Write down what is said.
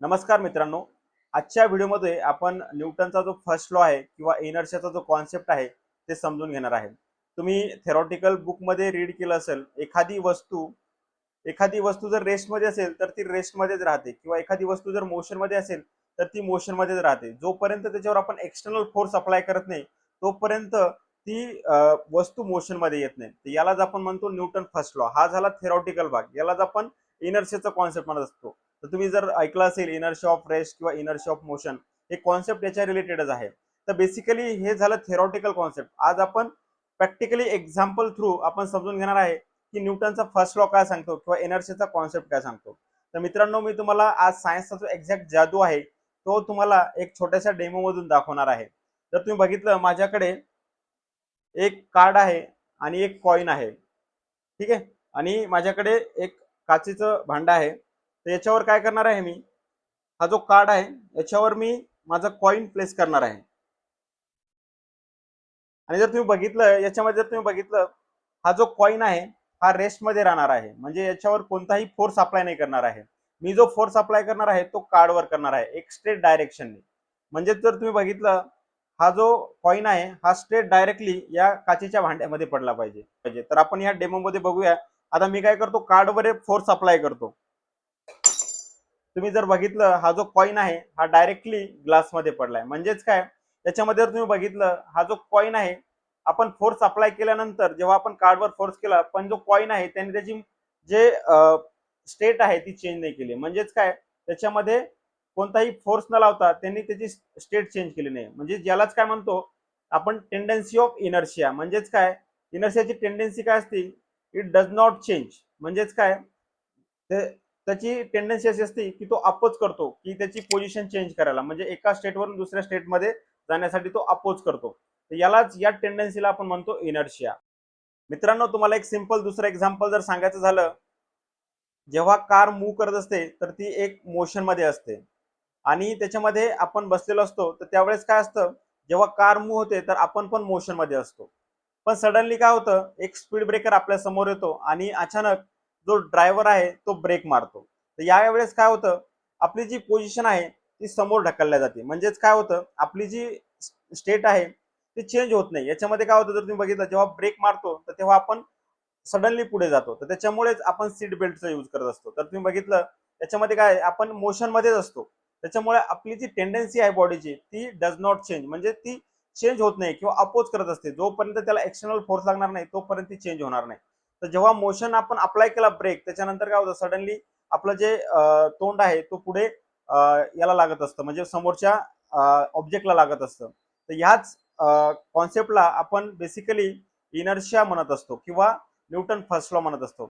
नमस्कार मित्रांनो. आजच्या व्हिडिओमध्ये आपण न्यूटनचा जो फर्स्ट लॉ आहे किंवा इनर्शियाचा जो कॉन्सेप्ट आहे ते समजून घेणार आहे. तुम्ही थेरॉटिकल बुकमध्ये रीड केलं असेल, एखादी वस्तू जर रेस्टमध्ये असेल तर ती रेस्टमध्येच राहते किंवा एखादी वस्तू जर मोशनमध्ये असेल तर ती मोशनमध्येच राहते. जोपर्यंत त्याच्यावर आपण एक्सटर्नल फोर्स अप्लाय करत नाही तोपर्यंत ती वस्तू मोशनमध्ये येत नाही. तर यालाच आपण म्हणतो न्यूटन फर्स्ट लॉ. हा झाला थेरॉटिकल भाग, यालाच आपण इनर्शियाचा कॉन्सेप्ट म्हणत असतो. तर तुम्ही जर ऐकलं असेल इनर्शिया ऑफ रेस्ट किंवा इनर्शिया ऑफ मोशन, हे कॉन्सेप्ट याच्या रिलेटेडच आहे. तर बेसिकली हे झालं थेरॉटिकल कॉन्सेप्ट. आज आपण प्रॅक्टिकली एक्झाम्पल थ्रू आपण समजून घेणार आहे की न्यूटनचा फर्स्ट लॉ काय सांगतो किंवा एनर्जीचा कॉन्सेप्ट काय सांगतो. तर मित्रांनो, मी तुम्हाला आज सायन्सचा जो एक्झॅक्ट जादू आहे तो तुम्हाला एक छोट्याशा डेमो मधून दाखवणार आहे. जर तुम्ही बघितलं, माझ्याकडे एक कार्ड आहे आणि एक कॉइन आहे. ठीक आहे. आणि माझ्याकडे एक काचेचं भांड आहे. तर याच्यावर काय करणार आहे मी, हा जो कार्ड आहे याच्यावर मी माझा कॉइन प्लेस करणार आहे. आणि जर तुम्ही बघितलं, याच्यामध्ये जर तुम्ही बघितलं, हा जो कॉइन आहे हा रेस्ट मध्ये राहणार आहे. म्हणजे याच्यावर कोणताही फोर्स अप्लाय नाही करणार आहे. मी जो फोर्स अप्लाय करणार आहे तो कार्डवर करणार आहे एक स्ट्रेट डायरेक्शनने. म्हणजे जर तुम्ही बघितलं, हा जो कॉइन आहे हा स्ट्रेट डायरेक्टली या काचेच्या भांड्यामध्ये पडला पाहिजे. तर आपण या डेमो मध्ये बघूया. आता मी काय करतो, कार्डवर एक फोर्स अप्लाय करतो. तुम्ही जर बघितलं, हा जो कॉइन आहे हा डायरेक्टली ग्लासमध्ये पडलाय. म्हणजेच काय, त्याच्यामध्ये जर तुम्ही बघितलं, हा जो कॉइन आहे आपण फोर्स अप्लाय केल्यानंतर जेव्हा आपण कार्डवर फोर्स केला, पण जो कॉइन आहे त्याने त्याची जे स्टेट आहे ती चेंज नाही केली. म्हणजेच काय, त्याच्यामध्ये कोणताही फोर्स न लावता त्यांनी त्याची स्टेट चेंज केली नाही. म्हणजे ज्यालाच काय म्हणतो आपण टेंडन्सी ऑफ इनर्शिया. म्हणजेच काय, इनर्शियाची टेंडन्सी काय असते, इट डज नॉट चेंज. म्हणजेच काय, त्याची टेंडन्सी अशी असते की तो अपोज करतो की त्याची पोझिशन चेंज करायला. म्हणजे एका स्टेटवरून दुसऱ्या स्टेटमध्ये जाण्यासाठी तो अपोज करतो. तर यालाच, या टेंडन्सीला आपण म्हणतो इनर्शिया. मित्रांनो, तुम्हाला एक सिंपल दुसरं एक्झाम्पल जर सांगायचं झालं, जेव्हा कार मूव्ह करत असते तर ती एक मोशन मध्ये असते आणि त्याच्यामध्ये आपण बसलेलो असतो. तर त्यावेळेस काय असतं, जेव्हा कार मूव्ह होते तर आपण पण मोशन मध्ये असतो. पण सडनली काय होतं, एक स्पीड ब्रेकर आपल्या समोर येतो आणि अचानक जो ड्रायव्हर आहे तो ब्रेक मारतो. तर यावेळेस काय होतं, आपली जी पोझिशन आहे ती समोर ढकलल्या जाते. म्हणजेच काय होतं, आपली जी स्टेट आहे ती चेंज होत नाही. याच्यामध्ये काय होतं, जर तुम्ही बघितलं, जेव्हा ब्रेक मारतो तर तेव्हा आपण सडनली पुढे जातो. तर त्याच्यामुळेच आपण सीट बेल्टचा यूज करत असतो. तर तुम्ही बघितलं, त्याच्यामध्ये काय, आपण मोशन मध्येच असतो. त्याच्यामुळे आपली जी टेंडन्सी आहे बॉडीची ती डज नॉट चेंज. म्हणजे ती चेंज होत नाही किंवा अपोज करत असते. जोपर्यंत त्याला एक्सटर्नल फोर्स लागणार नाही तोपर्यंत ती चेंज होणार नाही. तर जेव्हा मोशन आपण अप्लाय केला ब्रेक, त्याच्यानंतर काय होतं, सडनली आपलं जे तोंड आहे तो पुढे याला लागत असतं. म्हणजे समोरच्या ऑब्जेक्टला लागत असतं. तर ह्याच कॉन्सेप्टला आपण बेसिकली इनर्शिया म्हणत असतो किंवा न्यूटन फर्स्ट लॉ म्हणत असतो.